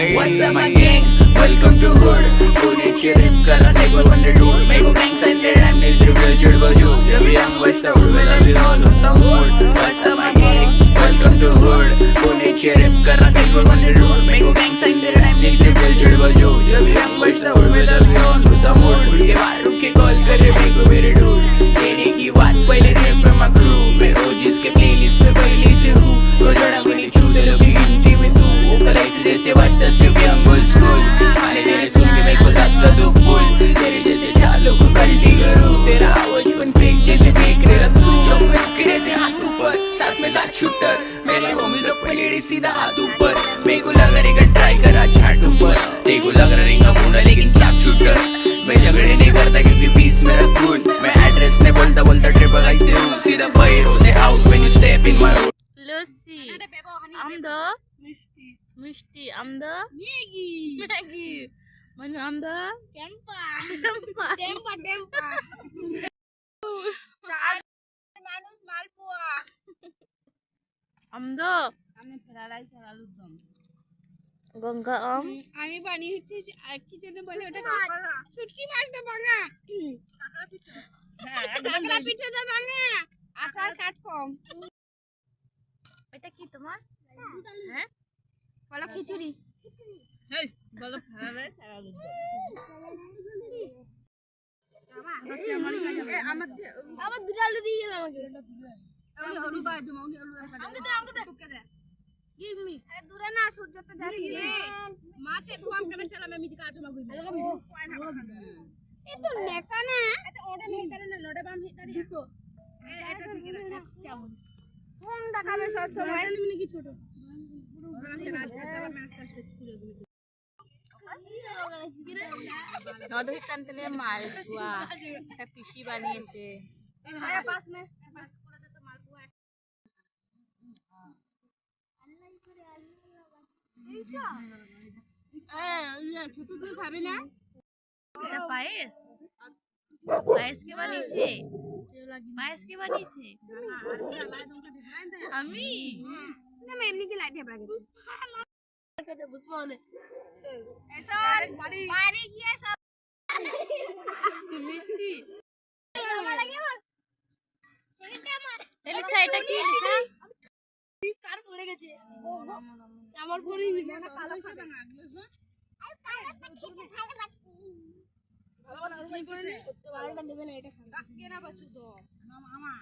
What's up my gang? Welcome to hood. पुण्याची rib करा देखो वंडर डूड मेरे को गैंग साइन तेरे टाइम न्यूज़ रिव्यू चिड़ बजू जब भी हम बचता उड़वेला भी ऑन होता mood. What's up my gang? Welcome to hood. पुण्याची रिप करा देखो वंडर डूड मेरे को गैंग साइन तेरे टाइम न्यूज़ रिव्यू चिड़ बजू जब भी हम बचता उड़वेला भी ऑन होता मूड. उड़ के बाहर रुक के कॉल करे मेरे को मेरे डूड देने की बात पहले रिप पे मैं क्रू मैं ओजीज के प्लेलिस्ट पे पहले से हूँ तो जोड़ा मैंने छू दे लो की गिनती में तू वो कलाई से जैसे बच्चा से यंग स्कूल आने तेरे सुन के मेरे को लगता तो फुल तेरे जैसे चालों को गलती करूँ तेरा आवाज बन फेंक जैसे फेंक रहा तू चौक के रहते हाथ ऊपर साथ में साथ शूटर मेरे होमिल लोग पे लेडी सीधा हाथ ऊपर मेरे को लग रहेगा ट्राई करा छाट ऊपर तेरे को लग रहेगा मुना लेकिन चाप शूटर मैं झगड़े नहीं करता क्योंकि बीच मेरा खून मैं एड्रेस नहीं बोलता बोलता ट्रिप से हूँ सीधा बाहर होते out when you step in my লস্যি আমদ মিষ্টি আমদ ম্যাগি মানে আমদ টেম্পা মানুষ মালপোয়া আমদ আমি ফ্রাই আলুর দম গঙ্গা আম আমি বানিয়েছি কি যেন বলে ওটা শুটকি মাছ দা ভাঙা কাঁকড়া পিঠে দা ভাঙা আটার কাটকম এটা কি তোমার হ্যাঁ বলো খিচুড়ি এই বলো ফ্রাই আলুর দম আমার দুটো আলু দিয়ে গেল আমাকে আলু বা জমাউনি আলু আমাকে দে give me আরে দূরে না সূর্যতে যাচ্ছি মাছে ধোয়াম কেন চলা আমি মিজি কাজ মাগুই এ তো নেকা না আচ্ছা ওটা মেক করে না লড়ে বাম হিতারি দুটো এটা ঠিক আছে কেমন কোন দেখাবে সব সময় মানে কি ছোট নদী কান্তলে মালপোয়া একটা পিসি বানিয়েছে পাস মে পাস করে দে তো মালপোয়া ছোট তুই খাবি না পায়েস পায়েস কে বানিয়েছে পায়েস কে বানিয়েছে আমি না मैं এমনি কি লাইট দিয়ে বানিয়েছি খেতে বুঝবো না এসো বাড়ি গিয়ে সব মিষ্টি এটা কি লেখা কার পড়ে গেছে আমার পড়ে গেছে না কালো খাবে না আর কালো পাখি ভালো বাচ্চি ভালো ভালো আর কি করে নে বাড়িটা দেবে না এটা খাবে কে না বাচ্চু তো মামা